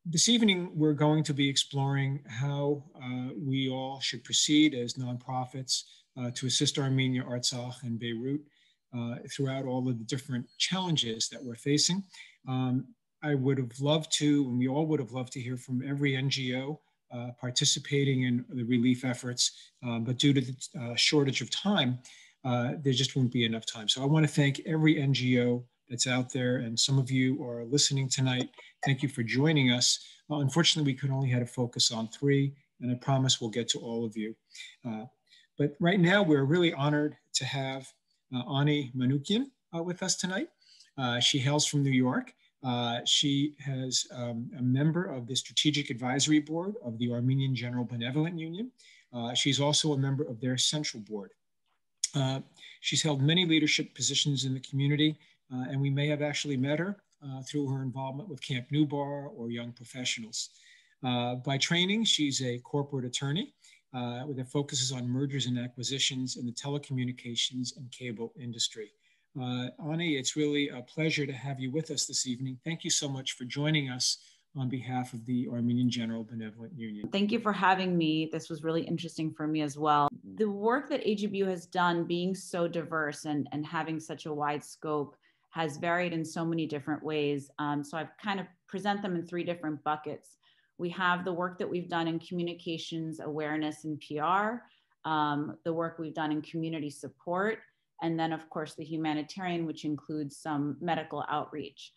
This evening, we're going to be exploring how we all should proceed as nonprofits to assist Armenia, Artsakh, and Beirut throughout all of the different challenges that we're facing. I would have loved to, and we all would have loved to hear from every NGO participating in the relief efforts, but due to the shortage of time, there just won't be enough time. So I want to thank every NGO that's out there, and some of you are listening tonight. Thank you for joining us. Unfortunately, we could only have to focus on 3, and I promise we'll get to all of you. But right now, we're really honored to have Ani Manukian with us tonight. She hails from New York. She is a member of the Strategic Advisory Board of the Armenian General Benevolent Union. She's also a member of their Central Board. She's held many leadership positions in the community, and we may have actually met her through her involvement with Camp Newbar or Young Professionals. By training, she's a corporate attorney with a focuses on mergers and acquisitions in the telecommunications and cable industry. Ani, it's really a pleasure to have you with us this evening. Thank you so much for joining us on behalf of the Armenian General Benevolent Union. Thank you for having me. This was really interesting for me as well. The work that AGBU has done, being so diverse and having such a wide scope, has varied in so many different ways. So I've kind of present them in 3 different buckets. We have the work that we've done in communications, awareness, and PR, the work we've done in community support, and then of course the humanitarian, which includes some medical outreach.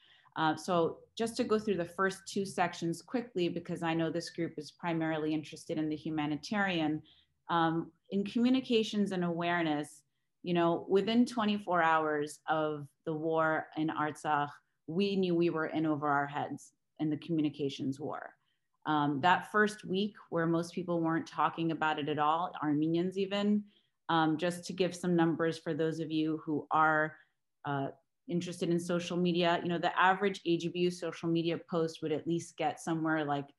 So just to go through the first 2 sections quickly, because I know this group is primarily interested in the humanitarian, in communications and awareness, you know, within 24 hours of the war in Artsakh, we knew we were in over our heads in the communications war. That first week where most people weren't talking about it at all, Armenians even, just to give some numbers for those of you who are interested in social media, you know, the average AGBU social media post would at least get somewhere like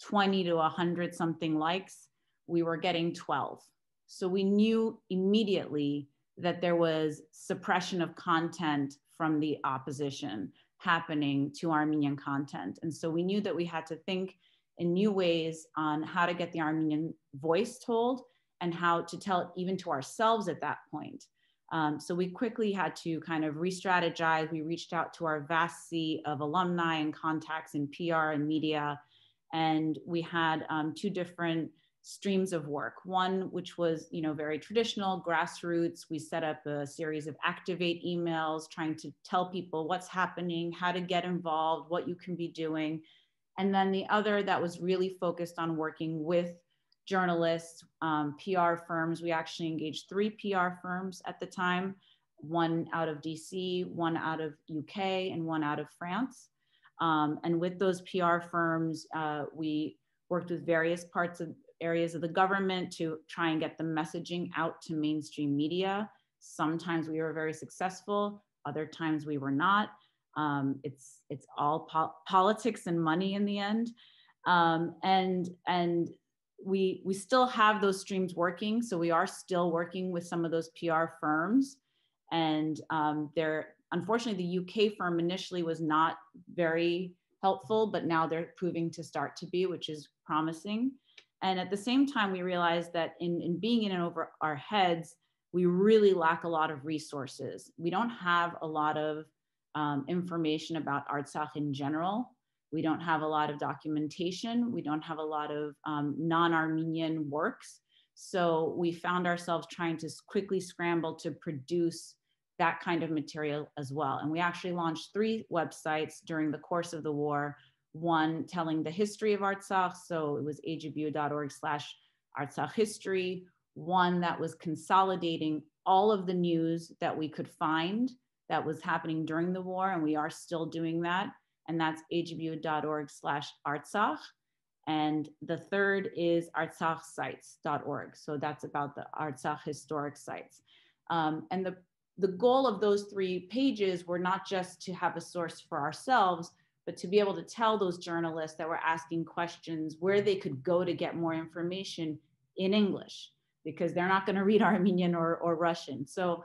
20 to 100 something likes. We were getting 12. So we knew immediately that there was suppression of content from the opposition happening to Armenian content. And so we knew that we had to think in new ways on how to get the Armenian voice told and how to tell it even to ourselves at that point. So we quickly had to kind of re-strategize. We reached out to our vast sea of alumni and contacts in PR and media. And we had 2 different streams of work. One, which was, you know, very traditional, grassroots. We set up a series of activate emails, trying to tell people what's happening, how to get involved, what you can be doing. And then the other that was really focused on working with journalists, PR firms. We actually engaged 3 PR firms at the time, 1 out of DC, 1 out of UK, and 1 out of France. And with those PR firms, we worked with various areas of the government to try and get the messaging out to mainstream media. Sometimes we were very successful, other times we were not. It's all politics and money in the end. And we still have those streams working. So we are still working with some of those PR firms. And unfortunately, the UK firm initially was not very helpful, but now they're proving to start to be, which is promising. And at the same time, we realized that in being in and over our heads, we really lack a lot of resources. We don't have a lot of information about Artsakh in general. We don't have a lot of documentation. We don't have a lot of non-Armenian works. So we found ourselves trying to quickly scramble to produce that kind of material as well. And we actually launched 3 websites during the course of the war. One telling the history of Artsakh, so it was agbu.org/Artsakh history. One that was consolidating all of the news that we could find that was happening during the war, and we are still doing that. And that's agbu.org/Artsakh. And the third is artsakhsites.org. So that's about the Artsakh historic sites. And the goal of those 3 pages were not just to have a source for ourselves, but to be able to tell those journalists that were asking questions where they could go to get more information in English, because they're not going to read Armenian or Russian. So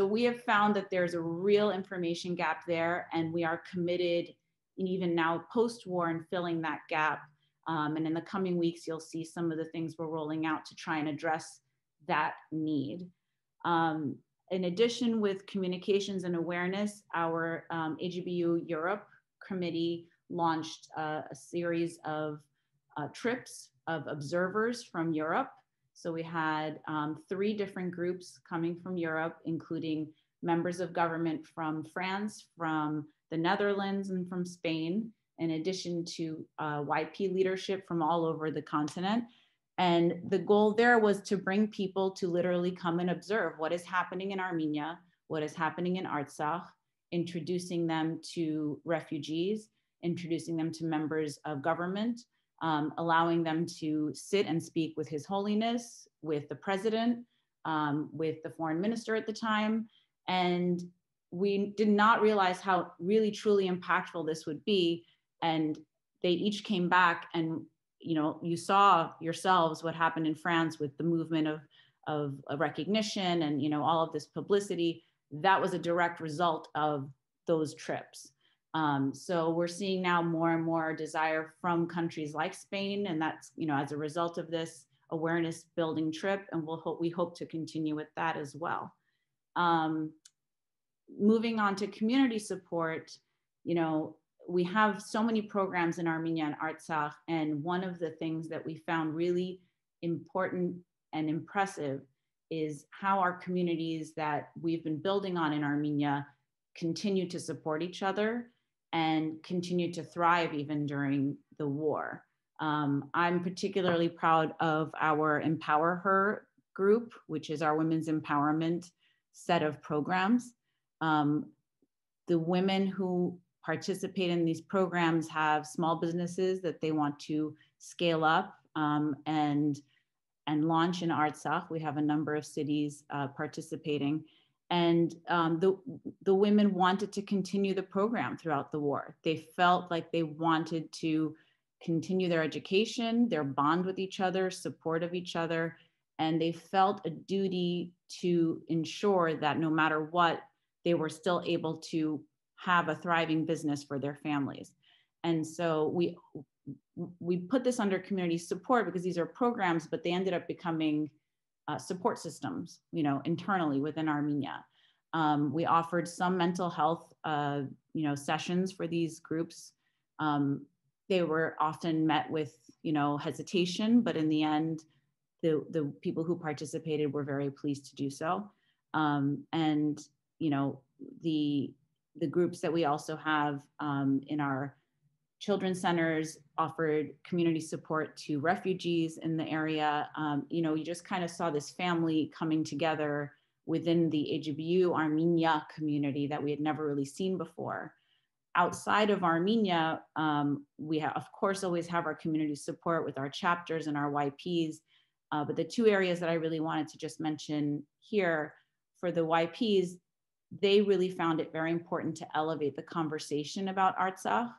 we have found that there's a real information gap there, and we are committed even now post-war and filling that gap. And in the coming weeks, you'll see some of the things we're rolling out to try and address that need. In addition, with communications and awareness, our AGBU Europe committee launched a series of trips of observers from Europe. So we had 3 different groups coming from Europe, including members of government from France, from the Netherlands, and from Spain, in addition to YP leadership from all over the continent. And the goal there was to bring people to literally come and observe what is happening in Armenia, what is happening in Artsakh, introducing them to refugees, introducing them to members of government, allowing them to sit and speak with His Holiness, with the president, with the foreign minister at the time. And we did not realize how really, truly impactful this would be. And they each came back, and you saw yourselves what happened in France with the movement of recognition and all of this publicity. That was a direct result of those trips. So we're seeing now more and more desire from countries like Spain, and that's as a result of this awareness building trip, and we hope to continue with that as well. Moving on to community support, we have so many programs in Armenia and Artsakh, and one of the things that we found really important and impressive is how our communities that we've been building on in Armenia continue to support each other and continue to thrive even during the war. I'm particularly proud of our Empower Her group, which is our women's empowerment set of programs. The women who participate in these programs have small businesses that they want to scale up and launch in Artsakh. We have a number of cities participating. And the women wanted to continue the program throughout the war. They felt like they wanted to continue their education, their bond with each other, support of each other, and they felt a duty to ensure that no matter what, they were still able to have a thriving business for their families. And so we put this under community support because these are programs, but they ended up becoming support systems, internally within Armenia. We offered some mental health, sessions for these groups. They were often met with, hesitation, but in the end, the people who participated were very pleased to do so. And, the groups that we also have in our children's centers offered community support to refugees in the area. You just kind of saw this family coming together within the AGBU Armenia community that we had never really seen before. Outside of Armenia, we of course always have our community support with our chapters and our YPs, but the 2 areas that I really wanted to just mention here for the YPs, they really found it very important to elevate the conversation about Artsakh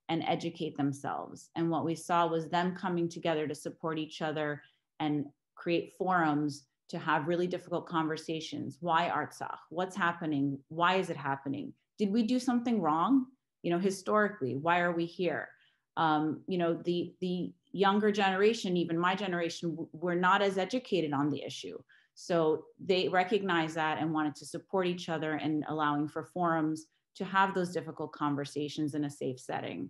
and educate themselves. And what we saw was them coming together to support each other and create forums to have really difficult conversations. Why Artsakh? What's happening? Why is it happening? Did we do something wrong? Historically, why are we here? The younger generation, even my generation, we're not as educated on the issue. So they recognized that and wanted to support each other and allowing for forums to have those difficult conversations in a safe setting.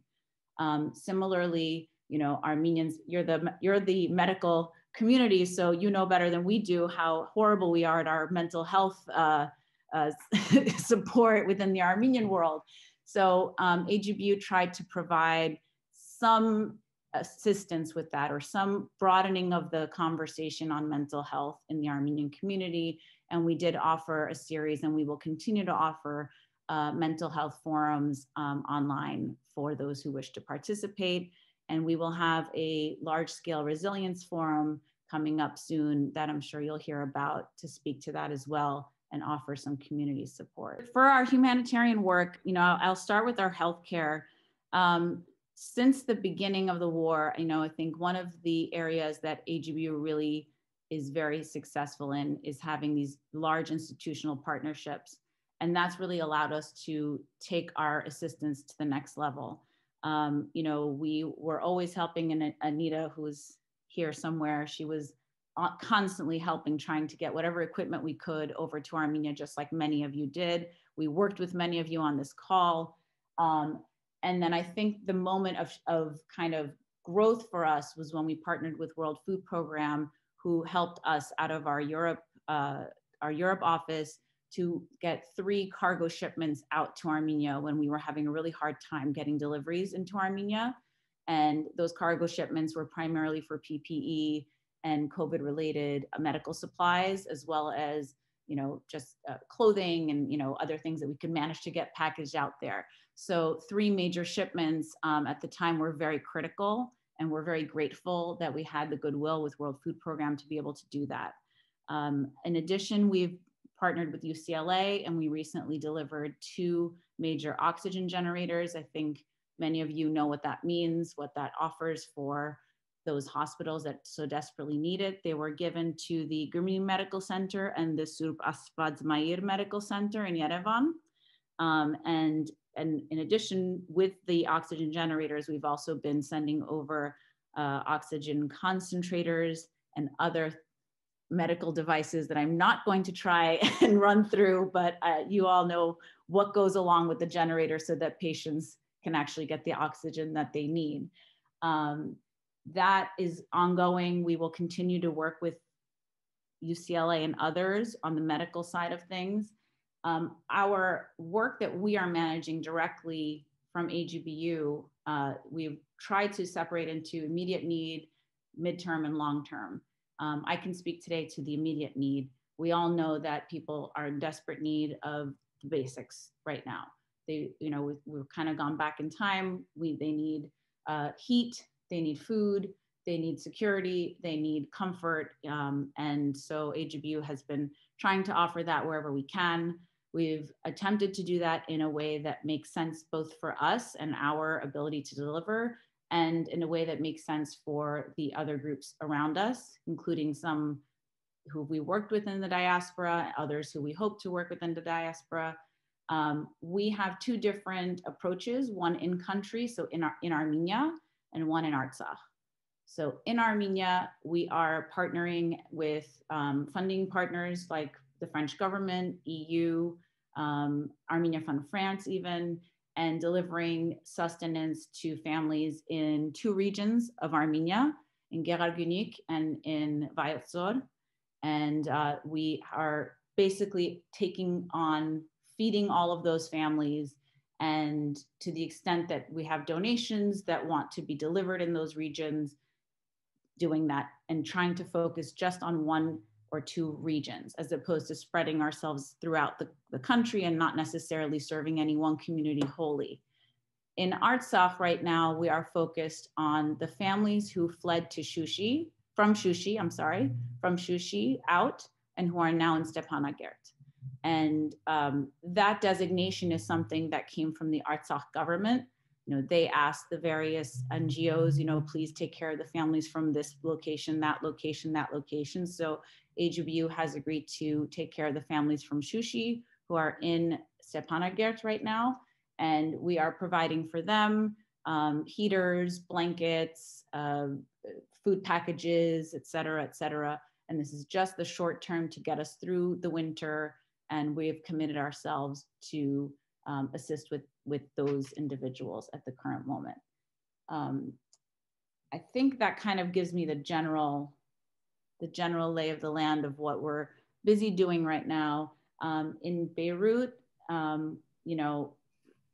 Similarly, Armenians, you're the medical community, so you know better than we do how horrible we are at our mental health support within the Armenian world. So AGBU tried to provide some assistance with that, or some broadening of the conversation on mental health in the Armenian community. And we did offer a series, and we will continue to offer mental health forums online for those who wish to participate. And we will have a large-scale resilience forum coming up soon that I'm sure you'll hear about, to speak to that as well and offer some community support. For our humanitarian work, I'll start with our healthcare. Since the beginning of the war, I think one of the areas that AGBU really is very successful in is having these large institutional partnerships. And that's really allowed us to take our assistance to the next level. You know, we were always helping, and Anita, who's here somewhere, she was constantly helping, trying to get whatever equipment we could over to Armenia, just like many of you did. We worked with many of you on this call. And then I think the moment of kind of growth for us was when we partnered with World Food Program, who helped us out of our Europe office to get 3 cargo shipments out to Armenia when we were having a really hard time getting deliveries into Armenia. And those cargo shipments were primarily for PPE and COVID-related medical supplies, as well as, you know, just clothing and, you know, other things that we could manage to get packaged out there. So 3 major shipments at the time were very critical, and we're very grateful that we had the goodwill with World Food Program to be able to do that. In addition, we've partnered with UCLA, and we recently delivered 2 major oxygen generators. I think many of you know what that means, what that offers for those hospitals that so desperately need it. They were given to the Gurmi Medical Center and the Surp Aspadsmair Medical Center in Yerevan. And in addition, with the oxygen generators, we've also been sending over oxygen concentrators and other medical devices that I'm not going to try and run through, but you all know what goes along with the generator so that patients can actually get the oxygen that they need. That is ongoing. We will continue to work with UCLA and others on the medical side of things. Our work that we are managing directly from AGBU, we've tried to separate into immediate need, midterm, and long-term. I can speak today to the immediate need. We all know that people are in desperate need of the basics right now. They, you know, we've kind of gone back in time. They need heat, they need food, they need security, they need comfort. And so AGBU has been trying to offer that wherever we can. We've attempted to do that in a way that makes sense both for us and our ability to deliver, and in a way that makes sense for the other groups around us, including some who we worked with in the diaspora, others who we hope to work with in the diaspora. We have 2 different approaches, one in country, so in Armenia, and one in Artsakh. So in Armenia, we are partnering with funding partners like the French government, EU, Armenia Fund France even, and delivering sustenance to families in 2 regions of Armenia, in Gerargunik and in Vayotzor. And we are basically taking on feeding all of those families, and to the extent that we have donations that want to be delivered in those regions, doing that and trying to focus just on 1 or 2 regions, as opposed to spreading ourselves throughout the country and not necessarily serving any one community wholly. In Artsakh right now, we are focused on the families who fled to from Shushi out, and who are now in Stepanakert. And that designation is something that came from the Artsakh government. You know, they asked the various NGOs, you know, please take care of the families from this location, that location, that location. So AGBU has agreed to take care of the families from Shushi who are in Stepanakert right now. And we are providing for them heaters, blankets, food packages, et cetera, et cetera. And this is just the short term to get us through the winter. And we have committed ourselves to assist with those individuals at the current moment. I think that kind of gives me the general lay of the land of what we're busy doing right now. In Beirut, you know,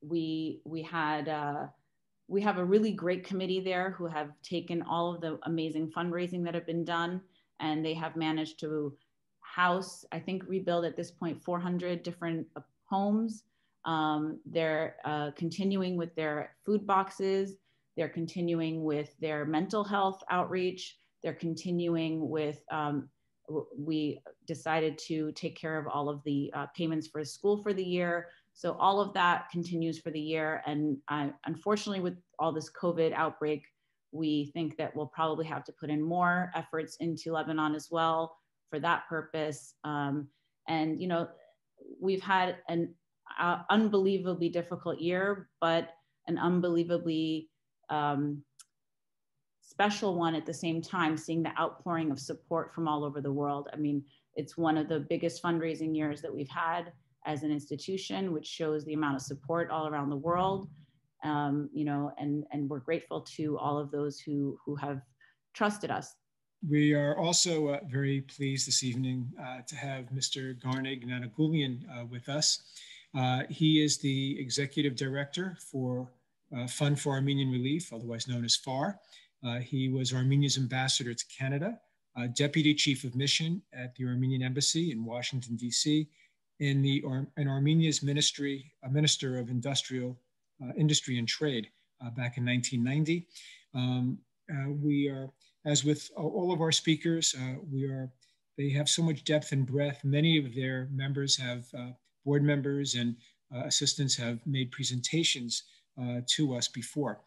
we have a really great committee there who have taken all of the amazing fundraising that have been done, and they have managed to house, I think, rebuild at this point 400 different homes. They're continuing with their food boxes. They're continuing with their mental health outreach. They're continuing with, we decided to take care of all of the payments for school for the year. So all of that continues for the year. And unfortunately, with all this COVID outbreak, we think that we'll probably have to put in more efforts into Lebanon as well for that purpose. And, you know, we've had an unbelievably difficult year, but an unbelievably special one at the same time, seeing the outpouring of support from all over the world. I mean, it's one of the biggest fundraising years that we've had as an institution, which shows the amount of support all around the world. You know, and we're grateful to all of those who have trusted us. We are also very pleased this evening to have Mr. Garnig Nanagulian with us. He is the Executive Director for Fund for Armenian Relief, otherwise known as FAR. He was Armenia's ambassador to Canada, Deputy Chief of Mission at the Armenian Embassy in Washington, D.C., in Armenia's Minister of Industry and Trade back in 1990. We are, as with all of our speakers, they have so much depth and breadth. Many of their members have, board members and assistants have made presentations to us before.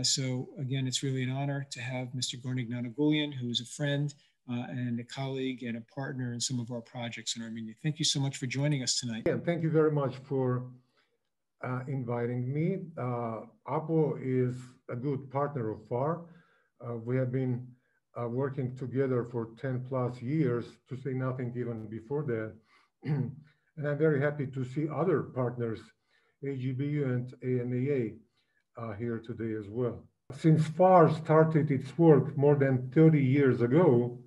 So again, it's really an honor to have Mr. Garnig Nanagulian, who is a friend and a colleague and a partner in some of our projects in Armenia. Thank you so much for joining us tonight. Yeah, thank you very much for inviting me. AAHPO is a good partner of FAR. We have been working together for 10 plus years, to say nothing even before that. And I'm very happy to see other partners, AGBU and AMAA, here today as well. Since FAR started its work more than 30 years ago,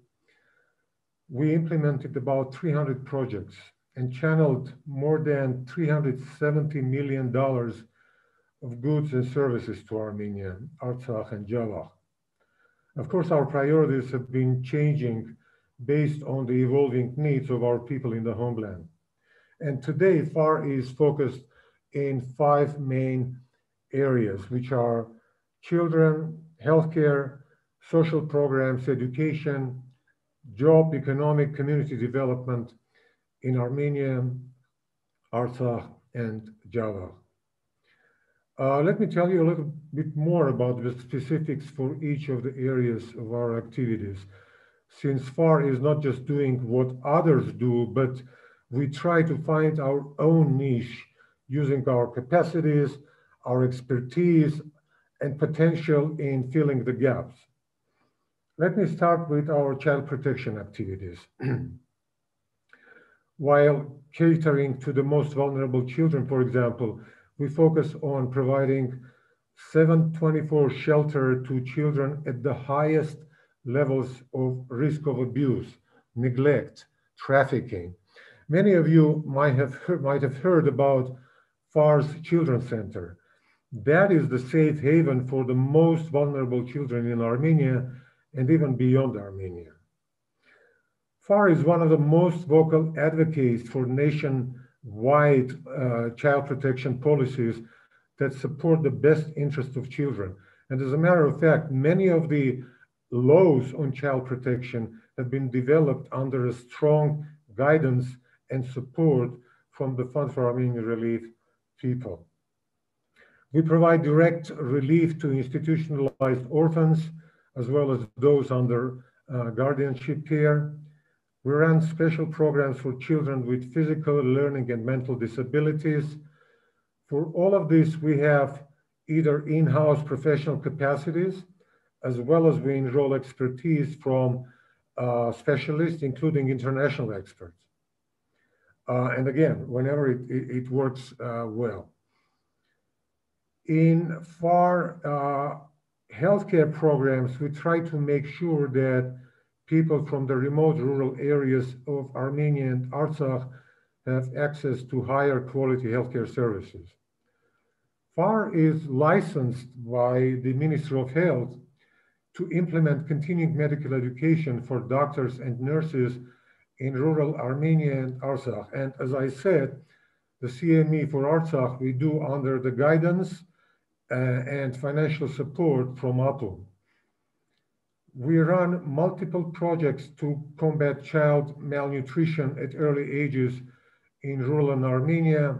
we implemented about 300 projects and channeled more than $370 million of goods and services to Armenia, Artsakh and Beirut. Of course, our priorities have been changing based on the evolving needs of our people in the homeland. And today, FAR is focused in 5 main areas, which are children, healthcare, social programs, education, job, economic, community development in Armenia, Artsakh, and Beirut. Let me tell you a little bit more about the specifics for each of the areas of our activities. Since FAR is not just doing what others do, but we try to find our own niche using our capacities, our expertise, and potential in filling the gaps. Let me start with our child protection activities. While catering to the most vulnerable children, for example, we focus on providing 724 shelter to children at the highest levels of risk of abuse, neglect, trafficking. Many of you might have heard about FAR's Children's Center. That is the safe haven for the most vulnerable children in Armenia and even beyond Armenia. FAR is one of the most vocal advocates for nationwide child protection policies that support the best interest of children. And as a matter of fact, many of the laws on child protection have been developed under a strong guidance and support from the Fund for Armenian Relief people. We provide direct relief to institutionalized orphans, as well as those under guardianship care. We run special programs for children with physical, learning, and mental disabilities. For all of this, we have either in-house professional capacities, as well as we enroll expertise from specialists, including international experts. And again, whenever it works well. In FAR healthcare programs, we try to make sure that people from the remote rural areas of Armenia and Artsakh have access to higher quality healthcare services. FAR is licensed by the Ministry of Health to implement continuing medical education for doctors and nurses in rural Armenia and Artsakh. And as I said, the CME for Artsakh, we do under the guidance and financial support from AAHPO. We run multiple projects to combat child malnutrition at early ages in rural Armenia.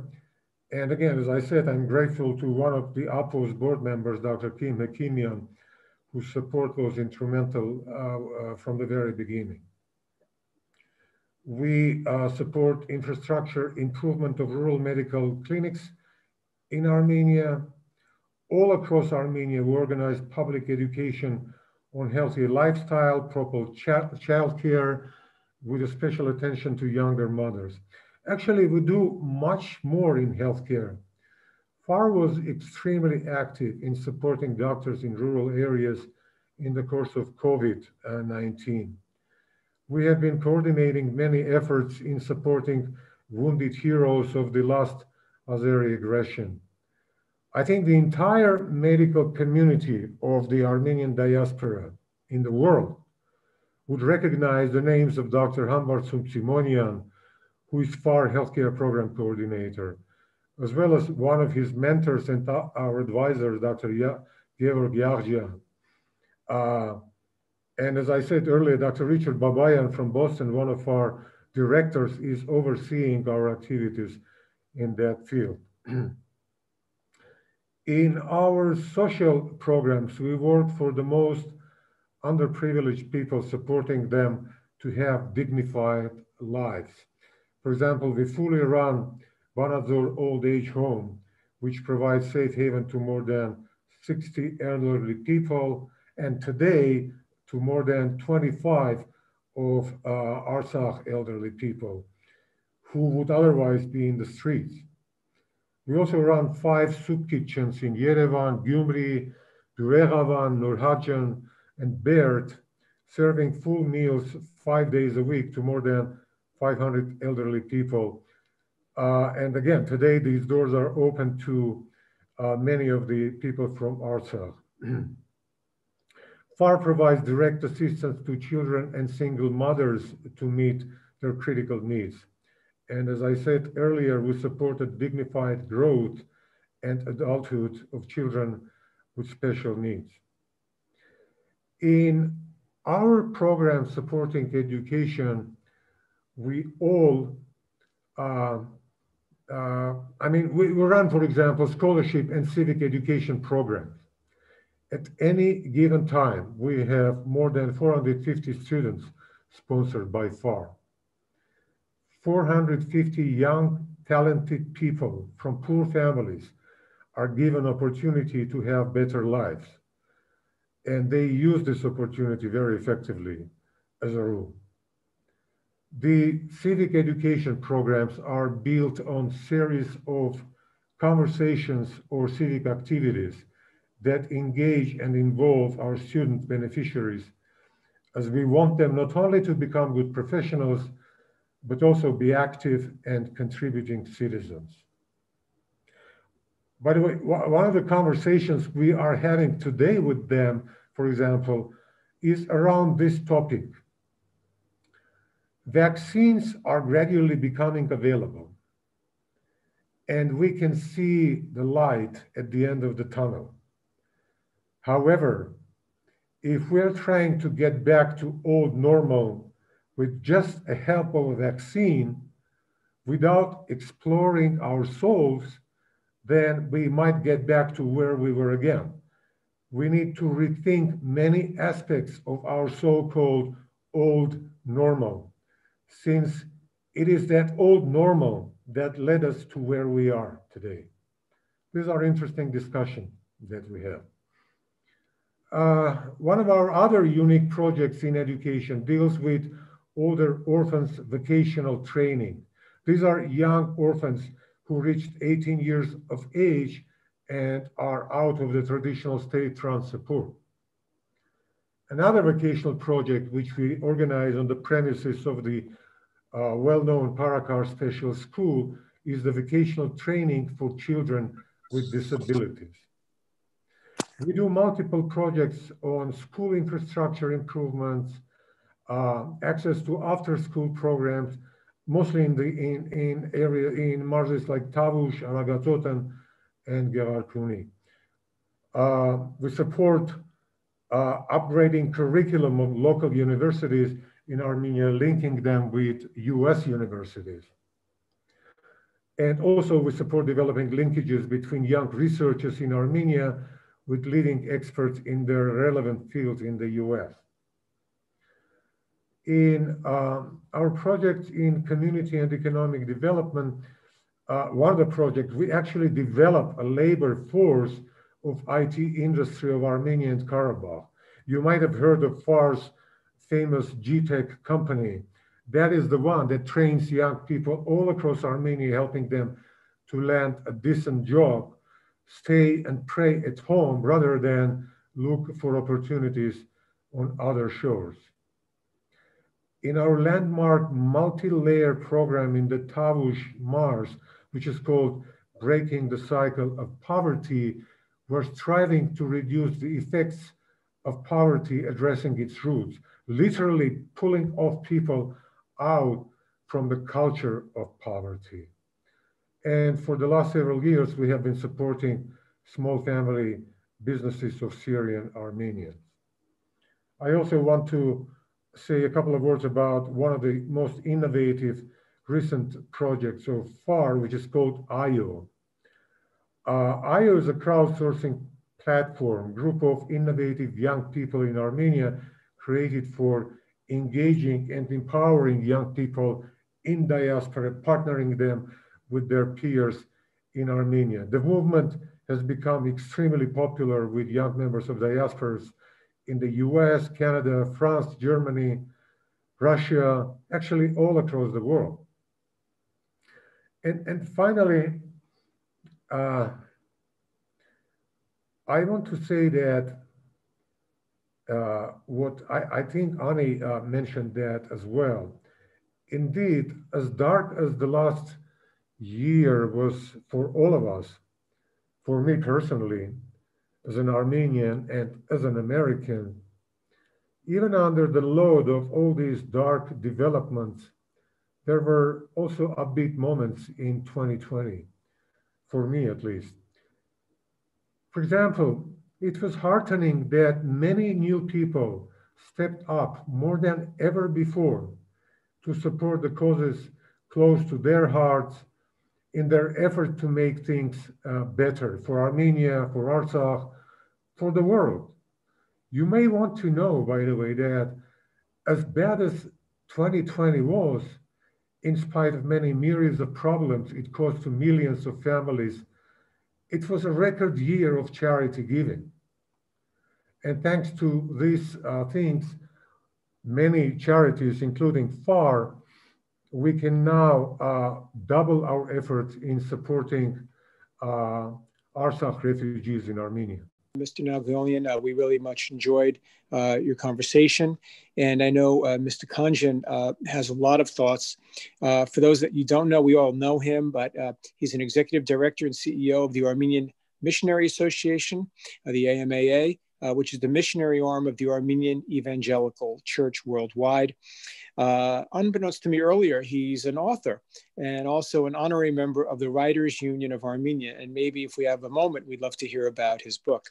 And again, as I said, I'm grateful to one of the AAHPO's board members, Dr. Kim Hakimian, whose support was instrumental from the very beginning. We support infrastructure improvement of rural medical clinics in Armenia. all across Armenia, we organize public education on healthy lifestyle, proper child care, with a special attention to younger mothers. Actually, we do much more in healthcare. FAR was extremely active in supporting doctors in rural areas in the course of COVID-19. We have been coordinating many efforts in supporting wounded heroes of the last Azeri aggression. I think the entire medical community of the Armenian diaspora in the world would recognize the names of Dr. Hambar Simonian, who is FAR Healthcare Program Coordinator, as well as one of his mentors and our advisors, Dr. Georg Yargian. And as I said earlier, Dr. Richard Babayan from Boston, one of our directors, is overseeing our activities in that field. In our social programs, we work for the most underprivileged people, supporting them to have dignified lives. For example, we fully run Banazor Old Age Home, which provides safe haven to more than 60 elderly people, and today to more than 25 of Artsakh elderly people who would otherwise be in the streets. We also run 5 soup kitchens in Yerevan, Gyumri, Durehavan, Nurhacan, and Beirut, serving full meals 5 days a week to more than 500 elderly people. And again, today these doors are open to many of the people from Artsakh. FAR provides direct assistance to children and single mothers to meet their critical needs. And as I said earlier, we supported dignified growth and adulthood of children with special needs. In our program supporting education, we all, we run, for example, scholarship and civic education programs. At any given time, we have more than 450 students sponsored by FAR. 450 young, talented people from poor families are given opportunity to have better lives. And they use this opportunity very effectively as a rule. The civic education programs are built on a series of conversations or civic activities that engage and involve our student beneficiaries, as we want them not only to become good professionals, but also be active and contributing citizens. By the way, one of the conversations we are having today with them, for example, is around this topic. Vaccines are gradually becoming available, and we can see the light at the end of the tunnel. However, if we're trying to get back to old normal with just a help of a vaccine without exploring our souls, then we might get back to where we were again. We need to rethink many aspects of our so-called old normal, since it is that old normal that led us to where we are today. These are interesting discussions that we have. One of our other unique projects in education deals with older orphans' vocational training. These are young orphans who reached 18 years of age and are out of the traditional state-run support. Another vocational project which we organize on the premises of the well-known Parakar Special School is the vocational training for children with disabilities. We do multiple projects on school infrastructure improvements, access to after-school programs, mostly in markets like Tavush, Aragatotan, and Gerarkuni. We support upgrading curriculum of local universities in Armenia, linking them with US universities. And also we support developing linkages between young researchers in Armenia with leading experts in their relevant fields in the US. In our project in community and economic development, one of the projects, we actually develop a labor force of IT industry of Armenia and Karabakh. You might have heard of FAR's famous GTech company. That is the one that trains young people all across Armenia, helping them to land a decent job, stay and pray at home rather than look for opportunities on other shores. In our landmark multi-layer program in the Tavush Mars, which is called Breaking the Cycle of Poverty, we're striving to reduce the effects of poverty, addressing its roots, literally pulling off people out from the culture of poverty. And for the last several years, we have been supporting small family businesses of Syrian Armenians. I also want to say a couple of words about one of the most innovative recent projects so far, which is called IO. IO is a crowdsourcing platform, group of innovative young people in Armenia created for engaging and empowering young people in diaspora, partnering them with their peers in Armenia. The movement has become extremely popular with young members of diasporas in the US, Canada, France, Germany, Russia, actually all across the world. And finally, I want to say that what I think Ani mentioned that as well. Indeed, as dark as the last year was for all of us, for me personally, as an Armenian and as an American, even under the load of all these dark developments, there were also upbeat moments in 2020, for me at least. For example, it was heartening that many new people stepped up more than ever before to support the causes close to their hearts in their effort to make things better for Armenia, for Artsakh, for the world. You may want to know, by the way, that as bad as 2020 was, in spite of many myriads of problems it caused to millions of families, it was a record year of charity giving. And thanks to these things, many charities, including FAR, we can now double our efforts in supporting Artsakh refugees in Armenia. Mr. Nalgolian, we really much enjoyed your conversation. And I know Mr. Kanjan has a lot of thoughts. For those that you don't know, we all know him, but he's an executive director and CEO of the Armenian Missionary Association, the AMAA, which is the missionary arm of the Armenian Evangelical Church worldwide. Unbeknownst to me earlier, he's an author and also an honorary member of the Writers Union of Armenia. And maybe if we have a moment, we'd love to hear about his book.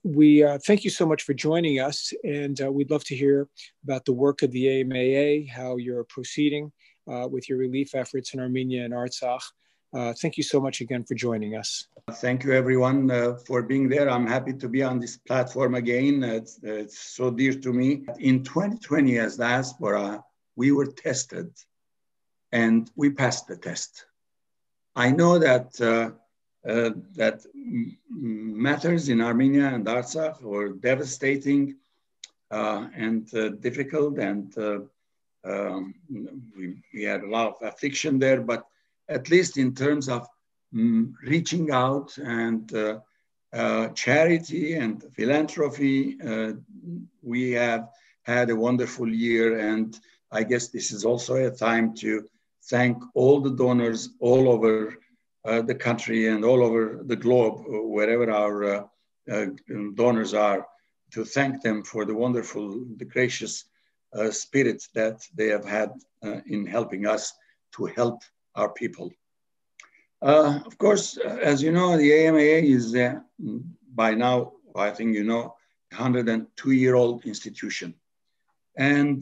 We thank you so much for joining us. And we'd love to hear about the work of the AMAA, how you're proceeding with your relief efforts in Armenia and Artsakh. Thank you so much again for joining us. Thank you, everyone, for being there. I'm happy to be on this platform again. It's so dear to me. In 2020, as diaspora, we were tested and we passed the test. I know that that matters in Armenia and Artsakh were devastating and difficult, and we had a lot of affliction there, but at least in terms of reaching out and charity and philanthropy, we have had a wonderful year. And I guess this is also a time to thank all the donors all over the country and all over the globe, wherever our donors are, to thank them for the wonderful, the gracious spirit that they have had in helping us to help our people. Of course, as you know, the AMAA is by now, I think you know, 102-year-old institution. And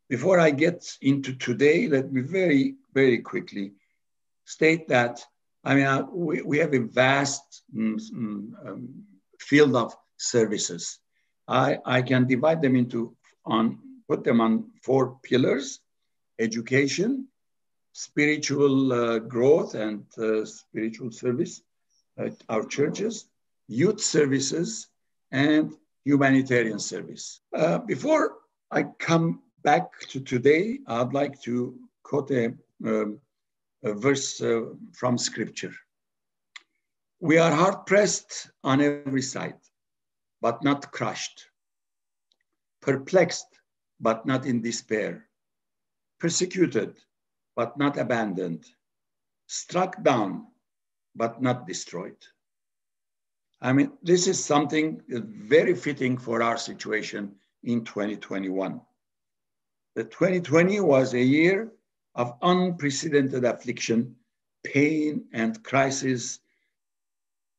before I get into today, let me very, very quickly state that, I mean, we have a vast field of services. I can divide them put them on 4 pillars: education, spiritual growth and spiritual service, our churches, youth services, and humanitarian service. Before I come back to today, I'd like to quote a verse from scripture. We are hard pressed on every side, but not crushed, perplexed, but not in despair, persecuted, but not abandoned, struck down, but not destroyed. I mean, this is something very fitting for our situation in 2021. The 2020 was a year of unprecedented affliction, pain, and crisis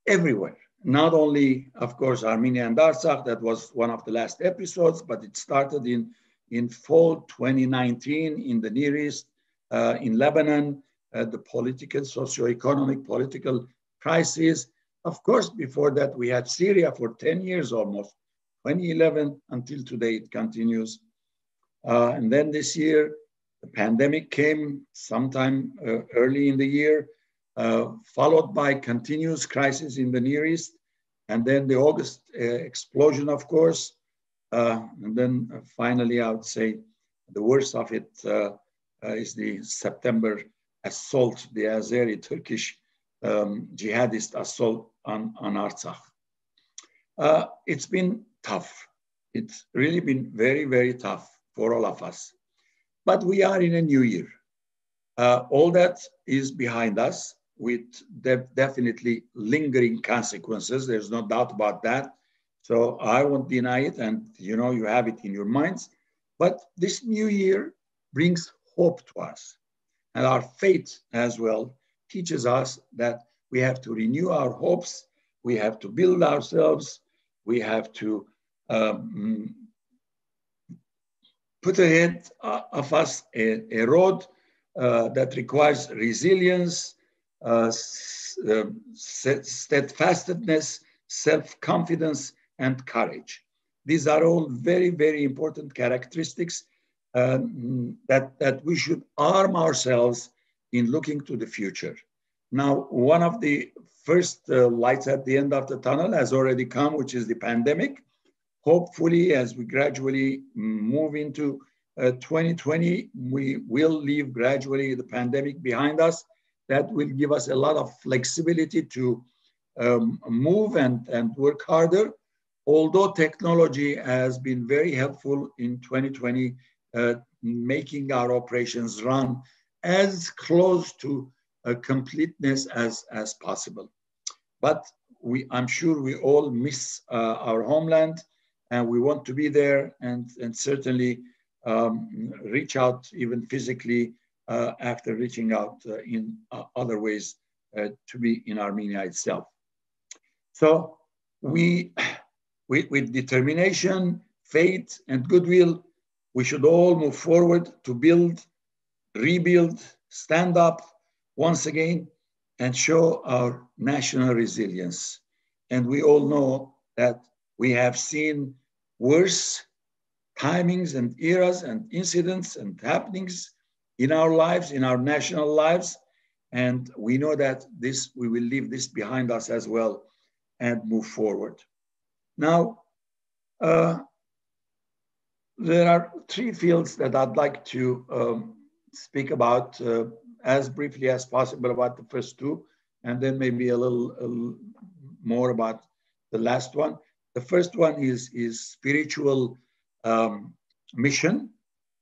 everywhere. Not only, of course, Armenia and Artsakh, that was one of the last episodes, but it started in fall 2019 in the Near East, in Lebanon, the political, socio-economic, political crisis. Of course, before that, we had Syria for 10 years almost, 2011 until today it continues. And then this year, the pandemic came sometime early in the year, followed by continuous crisis in the Near East, and then the August explosion, of course. And then finally, I would say the worst of it is the September assault, the Azeri-Turkish jihadist assault on Artsakh. It's been tough. It's really been very, very tough for all of us. But we are in a new year. All that is behind us with definitely lingering consequences. There's no doubt about that. So I won't deny it, and you know, you have it in your minds. But this new year brings hope to us. And our faith as well teaches us that we have to renew our hopes, we have to build ourselves, we have to put ahead of us a road that requires resilience, steadfastness, self-confidence, and courage. These are all very, very important characteristics that we should arm ourselves in looking to the future. Now, one of the first lights at the end of the tunnel has already come, which is the pandemic. Hopefully, as we gradually move into 2020, we will leave gradually the pandemic behind us. That will give us a lot of flexibility to move and work harder. Although technology has been very helpful in 2020, making our operations run as close to completeness as possible. But I'm sure we all miss our homeland, and we want to be there and certainly reach out even physically after reaching out in other ways to be in Armenia itself. So with determination, faith, and goodwill, we should all move forward to build, rebuild, stand up once again, and show our national resilience. And we all know that we have seen worse timings and eras and incidents and happenings in our lives, in our national lives. And we know that we will leave this behind us as well and move forward. Now, there are three fields that I'd like to speak about as briefly as possible about the first two, and then maybe a little more about the last one. The first one is spiritual mission.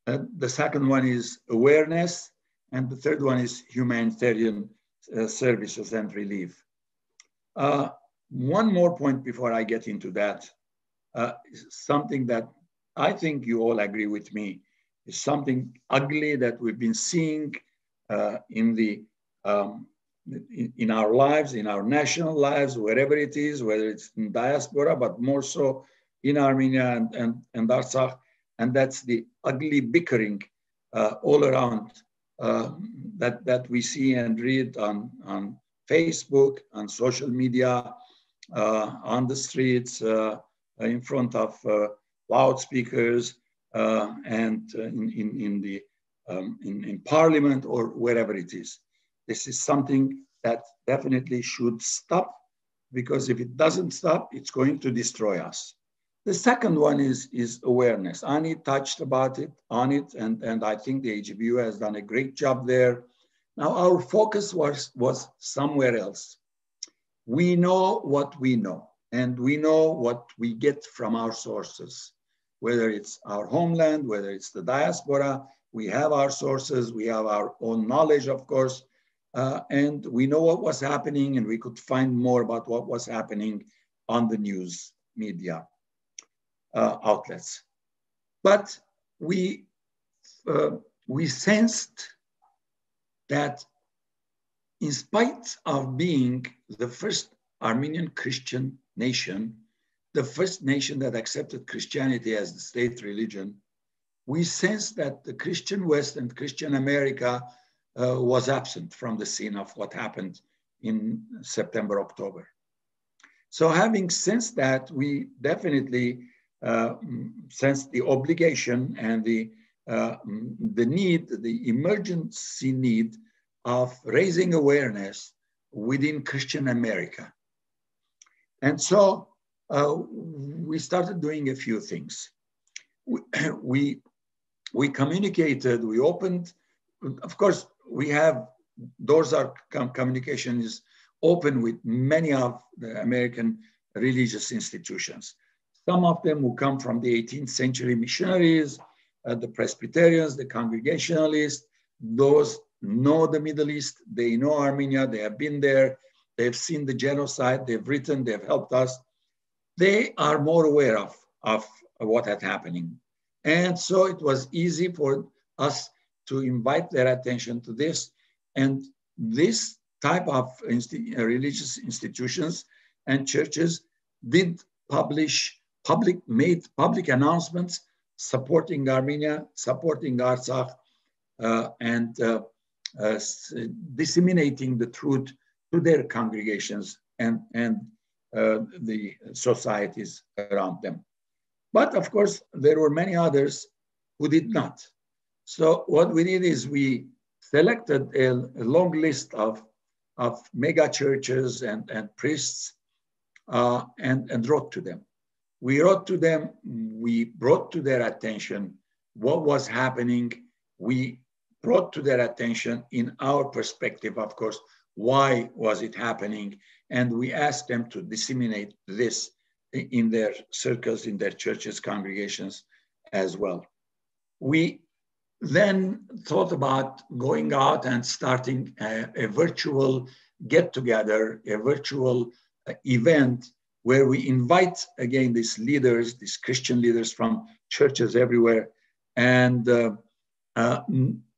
The second one is awareness. And the third one is humanitarian services and relief. One more point before I get into that, something that I think you all agree with me is something ugly that we've been seeing in our lives, in our national lives, wherever it is, whether it's in diaspora, but more so in Armenia and Artsakh, and that's the ugly bickering all around that we see and read on Facebook, on social media, on the streets, in front of loudspeakers, and in parliament or wherever it is. This is something that definitely should stop because if it doesn't stop, it's going to destroy us. The second one is awareness. Ani touched on it, and I think the AGBU has done a great job there. Now our focus was somewhere else. We know what we know, and we know what we get from our sources, whether it's our homeland, whether it's the diaspora. We have our sources, we have our own knowledge, of course, and we know what was happening, and we could find more about what was happening on the news media outlets. But we sensed that in spite of being the first Armenian Christian nation, the first nation that accepted Christianity as the state religion, we sensed that the Christian West and Christian America was absent from the scene of what happened in September, October. So having sensed that, we definitely sensed the obligation and the need, the emergency need of raising awareness within Christian America. And so we started doing a few things. We communicated, we opened, of course, we have, doors are, communication is open with many of the American religious institutions. Some of them who come from the 18th century missionaries, the Presbyterians, the Congregationalists, those know the Middle East, they know Armenia, they have been there, they've seen the genocide, they've written, they've helped us. They are more aware of what had happening. And so it was easy for us to invite their attention to this. And this type of religious institutions and churches did made public announcements supporting Armenia, supporting Artsakh, and disseminating the truth to their congregations and the societies around them. But of course, there were many others who did not. So what we did is we selected a long list of mega churches and priests and wrote to them. We wrote to them, we brought to their attention what was happening. We brought to their attention, in our perspective, of course, why was it happening? And we asked them to disseminate this in their circles, in their churches, congregations as well. We then thought about going out and starting a virtual get-together, a virtual event where we invite, again, these leaders, these Christian leaders from churches everywhere, and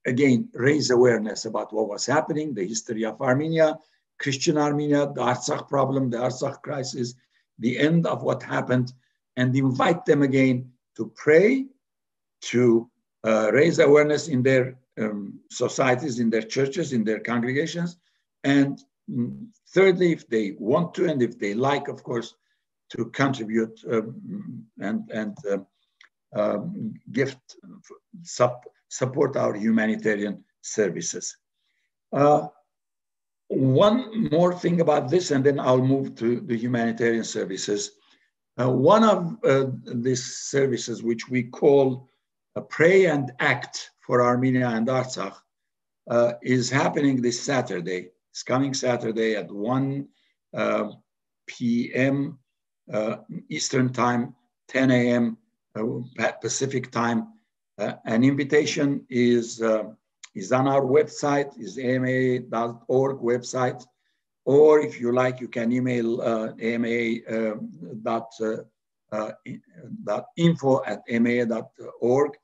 again, raise awareness about what was happening, the history of Armenia, Christian Armenia, the Artsakh problem, the Artsakh crisis, the end of what happened, and invite them again to pray, to raise awareness in their societies, in their churches, in their congregations, and thirdly, if they want to, and if they like, of course, to contribute and gift, support our humanitarian services. One more thing about this, and then I'll move to the humanitarian services. One of these services, which we call Pray and Act for Armenia and Artsakh, is happening this Saturday. It's coming Saturday at 1 p.m. Eastern Time, 10 a.m. Pacific Time. An invitation is on our website, is ama.org website, or if you like, you can email ama.info@ama.org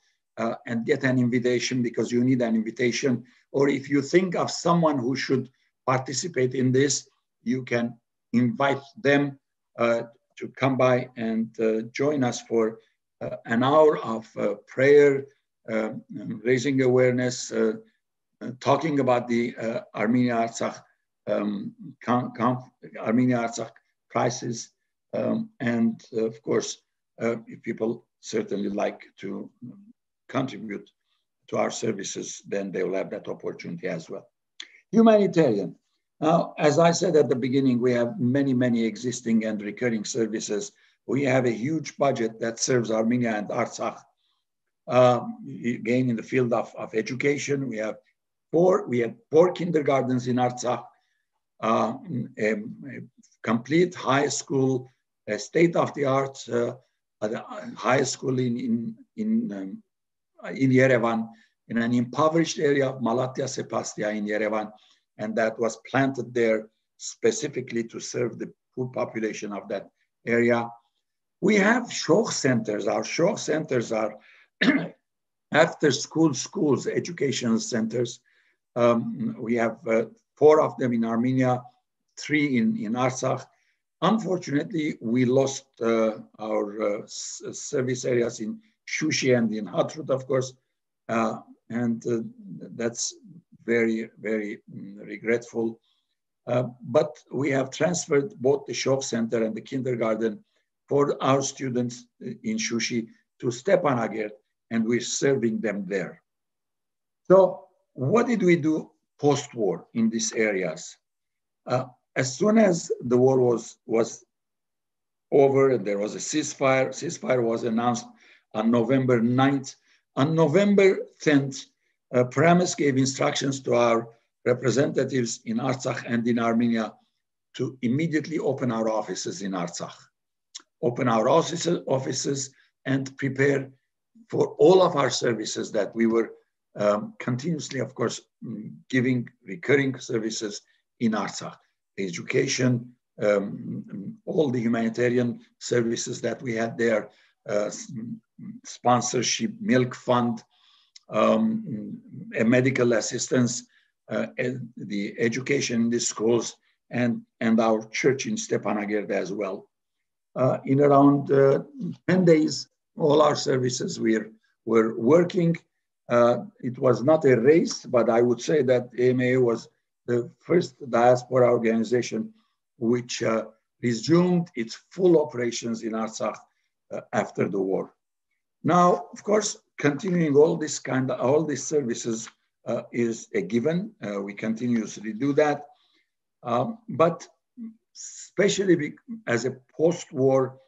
and get an invitation, because you need an invitation. Or if you think of someone who should participate in this, you can invite them to come by and join us for an hour of prayer, raising awareness, talking about the Armenia-Artsakh crisis, and of course, if people certainly like to contribute to our services, then they will have that opportunity as well. Humanitarian. Now, as I said at the beginning, we have many, many existing and recurring services. We have a huge budget that serves Armenia and Artsakh. Again, in the field of education, we have four kindergartens in Artsakh, a complete high school, a state-of-the-art high school in Yerevan, in an impoverished area of Malatya Sepastia in Yerevan, and that was planted there specifically to serve the poor population of that area. We have Shokh centers. Our Shokh centers are after-school schools, educational centers. We have 4 of them in Armenia, 3 in Artsakh. Unfortunately, we lost our service areas in Shushi and in Hatrut, of course, and that's very, very regretful. But we have transferred both the Shokh Center and the kindergarten for our students in Shushi to Stepanakert, and we're serving them there. So what did we do post-war in these areas? As soon as the war was over and there was a ceasefire was announced on November 9th. On November 10th, Pramis gave instructions to our representatives in Artsakh and in Armenia to immediately open our offices in Artsakh, open our offices and prepare for all of our services that we were continuously, of course, giving recurring services in Artsakh. Education, all the humanitarian services that we had there, sponsorship, milk fund, medical assistance, the education in the schools, and our church in Stepanakert as well. In around 10 days, all our services were working. It was not a race, but I would say that AMA was the first diaspora organization which resumed its full operations in Artsakh after the war. Now, of course, continuing all these services is a given. We continuously do that, but especially as a post-war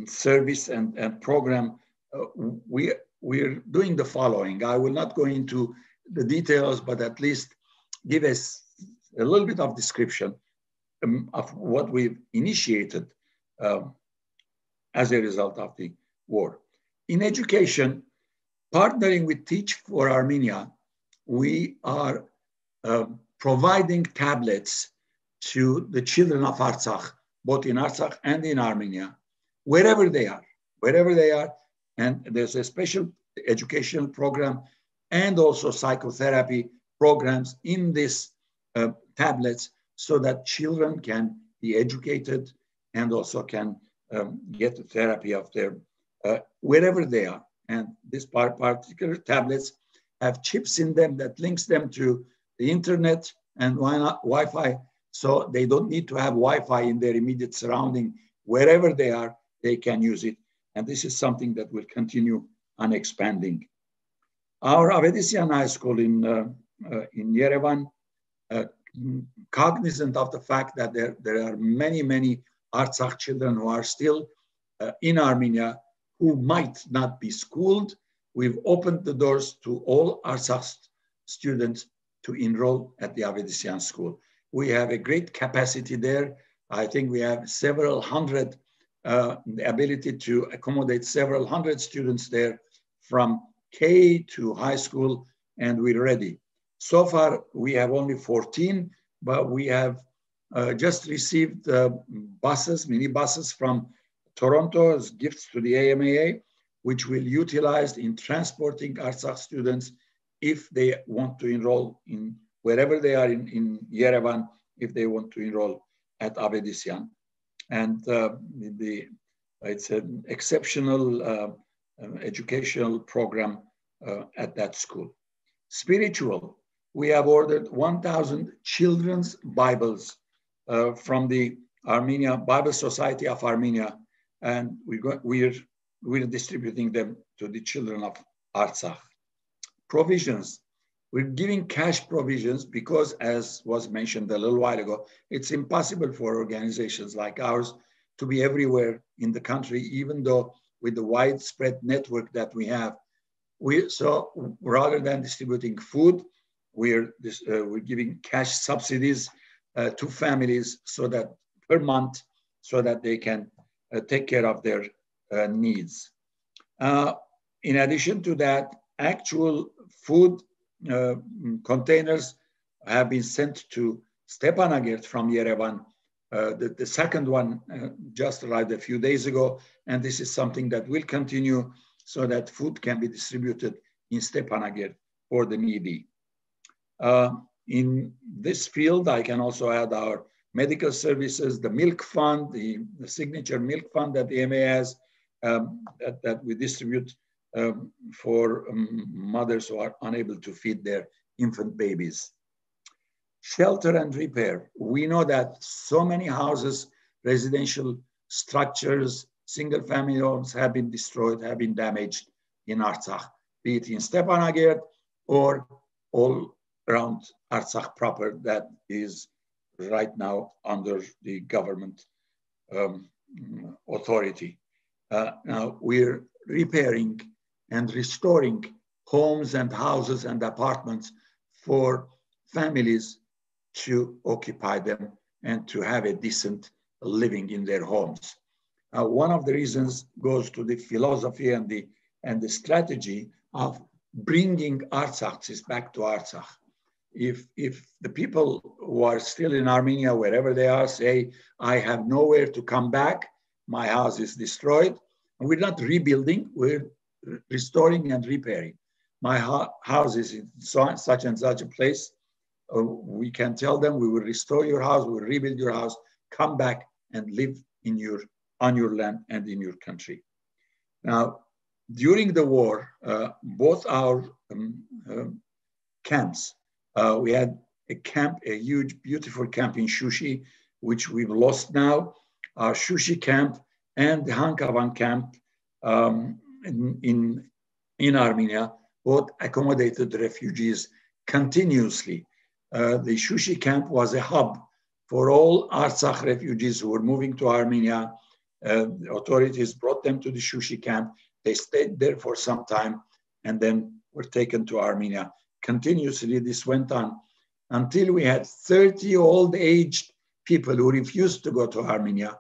service and program, we're doing the following. I will not go into the details, but at least give us a little bit of description of what we've initiated as a result of the war. In education, partnering with Teach for Armenia, we are providing tablets to the children of Artsakh, both in Artsakh and in Armenia, wherever they are. And there's a special educational program and also psychotherapy programs in these tablets so that children can be educated and also can get the therapy of their, wherever they are. And these particular tablets have chips in them that links them to the internet and Wi-Fi, so they don't need to have Wi-Fi in their immediate surrounding. Wherever they are, they can use it. And this is something that will continue on expanding. Our Avedisian High School in Yerevan, cognizant of the fact that there are many, many Artsakh children who are still in Armenia who might not be schooled, we've opened the doors to all Artsakh students to enroll at the Avedisian School. We have a great capacity there. I think we have several hundred, the ability to accommodate several hundred students there from K to high school, and we're ready. So far, we have only 14, but we have just received mini buses from Toronto as gifts to the AMAA, which will utilize in transporting Artsakh students if they want to enroll in wherever they are in Yerevan, if they want to enroll at Avedisian. And it's an exceptional educational program at that school. Spiritual, we have ordered 1,000 children's Bibles from the Armenia Bible Society of Armenia, and we're distributing them to the children of Artsakh. Provisions, We're giving cash provisions because, as was mentioned a little while ago, it's impossible for organizations like ours to be everywhere in the country, even though with the widespread network that we have. So rather than distributing food, we're giving cash subsidies to families so that per month, so that they can take care of their needs. In addition to that, actual food containers have been sent to Stepanakert from Yerevan. The second one just arrived a few days ago, and this is something that will continue so that food can be distributed in Stepanakert for the needy. In this field, I can also add our medical services, the milk fund, the signature milk fund that the MA has, that we distribute for mothers who are unable to feed their infant babies. Shelter and repair. We know that so many houses, residential structures, single family homes have been destroyed, have been damaged in Artsakh, be it in Stepanakert or all around Artsakh proper that is right now under the government authority. Now we're repairing and restoring homes and houses and apartments for families to occupy them and to have a decent living in their homes. One of the reasons goes to the philosophy and the strategy of bringing Artsakhs back to Artsakh. If the people who are still in Armenia, wherever they are, say, I have nowhere to come back, my house is destroyed, and we're not rebuilding, we're restoring and repairing. My house is in such and such a place. We can tell them, we will restore your house, we will rebuild your house, come back and live on your land and in your country. Now, during the war, both our camps, we had a huge, beautiful camp in Shushi, which we've lost now. Our Shushi camp and the Hankavan camp in Armenia both accommodated refugees continuously. The Shushi camp was a hub for all Artsakh refugees who were moving to Armenia. The authorities brought them to the Shushi camp. They stayed there for some time and then were taken to Armenia. Continuously, this went on until we had 30 old-aged people who refused to go to Armenia.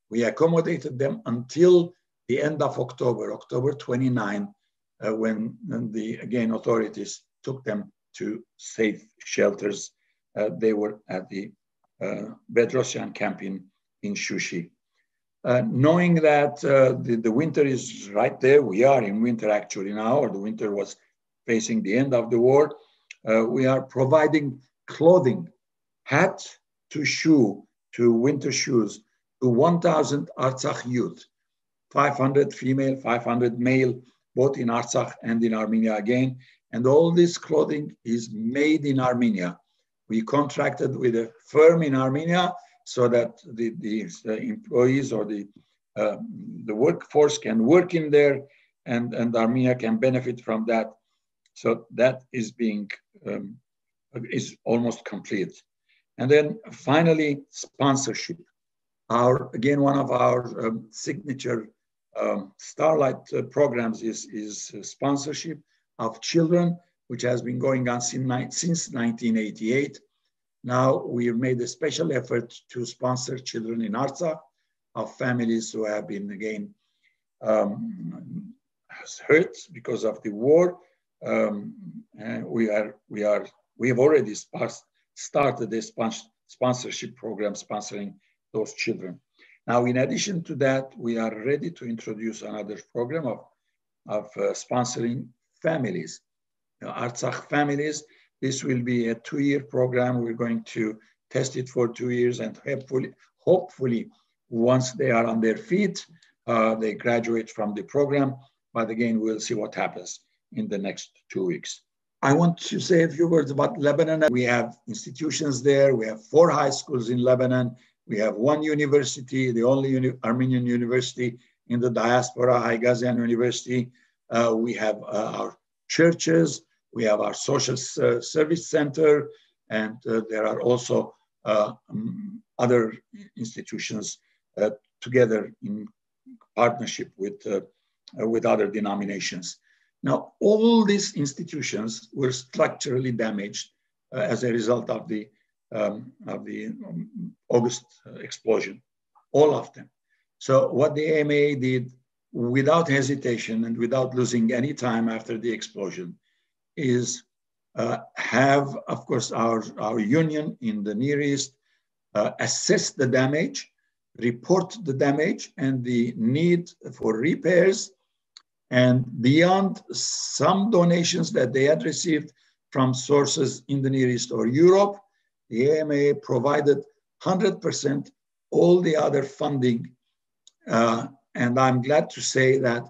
We accommodated them until the end of October 29, when the, again, authorities took them to safe shelters. They were at the Bedrosian camp in Shushi. Knowing that the winter is right there, we are in winter actually now, or the winter was facing the end of the war, we are providing clothing, hat to shoe, to winter shoes, to 1,000 Artsakh youth, 500 female, 500 male, both in Artsakh and in Armenia again. And all this clothing is made in Armenia. We contracted with a firm in Armenia so that the employees or the workforce can work in there, and Armenia can benefit from that. So that is is almost complete. And then finally, sponsorship. Again, one of our signature Starlight programs is sponsorship of children, which has been going on since 1988. Now we have made a special effort to sponsor children in Artsakh of families who have been, again, hurt because of the war. And we have already started a sponsorship program sponsoring those children. Now, in addition to that, we are ready to introduce another program of sponsoring families, Artsakh families. This will be a 2-year program. We're going to test it for 2 years, and hopefully, once they are on their feet, they graduate from the program. But again, we'll see what happens in the next 2 weeks. I want to say a few words about Lebanon. We have institutions there. We have 4 high schools in Lebanon. We have 1 university, the only Armenian university in the diaspora, High Gazian University. We have our churches. We have our social service center, and there are also other institutions together in partnership with other denominations. Now, all these institutions were structurally damaged as a result of the August explosion, all of them. So what the AMA did without hesitation and without losing any time after the explosion is have, of course, our union in the Near East assess the damage, report the damage and the need for repairs, and beyond some donations that they had received from sources in the Near East or Europe, the AMA provided 100% all the other funding. And I'm glad to say that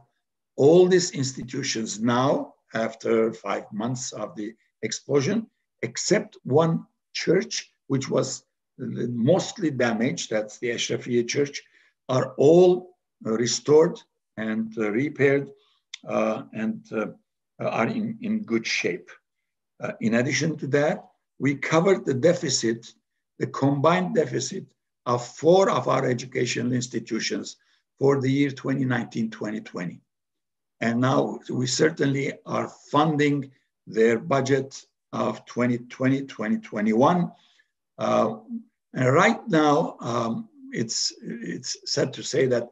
all these institutions now, after 5 months of the explosion, except one church, which was mostly damaged, that's the Ashrafiya Church, are all restored and repaired and are in good shape. In addition to that, we covered the deficit, the combined deficit of 4 of our educational institutions for the year 2019-2020. And now we certainly are funding their budget of 2020-2021. And right now, it's sad to say that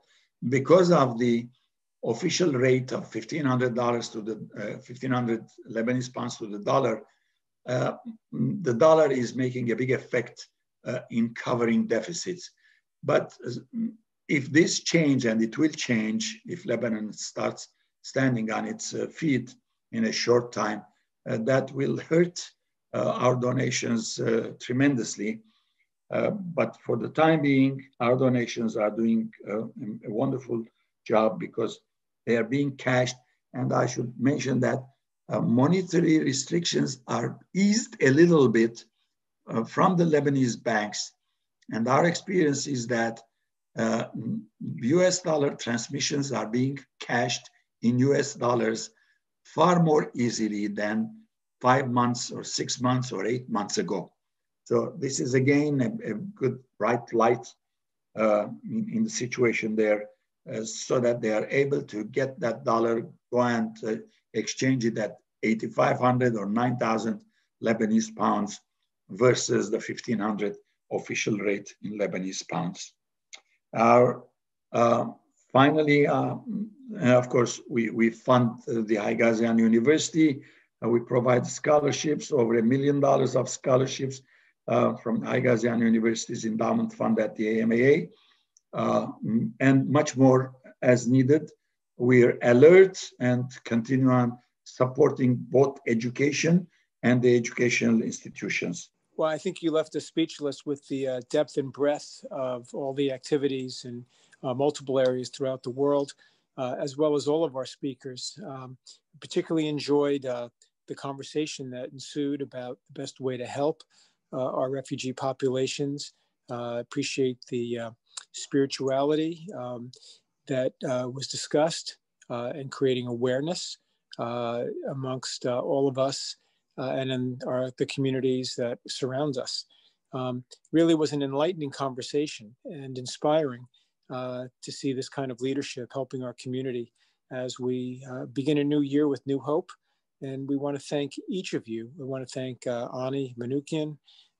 because of the official rate of $1,500 to the 1,500 Lebanese pounds to the dollar is making a big effect in covering deficits. But if this change, and it will change if Lebanon starts standing on its feet in a short time, that will hurt our donations tremendously. But for the time being, our donations are doing a wonderful job because they are being cashed. And I should mention that monetary restrictions are eased a little bit from the Lebanese banks. And our experience is that US dollar transmissions are being cashed in US dollars far more easily than 5 months or 6 months or 8 months ago. So this is again a good bright light in the situation there, so that they are able to get that dollar, go and exchange it at 8,500 or 9,000 Lebanese pounds versus the 1,500 official rate in Lebanese pounds. Finally, of course, we fund the High Gazian University. We provide scholarships, over $1 million of scholarships from High Gazian University's endowment fund at the AMAA, and much more as needed. We're alert and continue on supporting both education and the educational institutions. Well, I think you left us speechless with the depth and breadth of all the activities in multiple areas throughout the world, as well as all of our speakers. Particularly enjoyed the conversation that ensued about the best way to help our refugee populations. Appreciate the spirituality that was discussed and creating awareness amongst all of us and in the communities that surround us. Really was an enlightening conversation and inspiring to see this kind of leadership helping our community as we begin a new year with new hope. And we want to thank each of you. We want to thank Ani Manukian,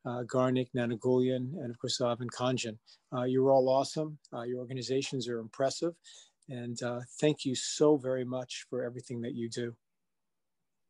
Garnik Nanagolian, and of course, Avin Kanjan. You're all awesome. Your organizations are impressive. And thank you so very much for everything that you do.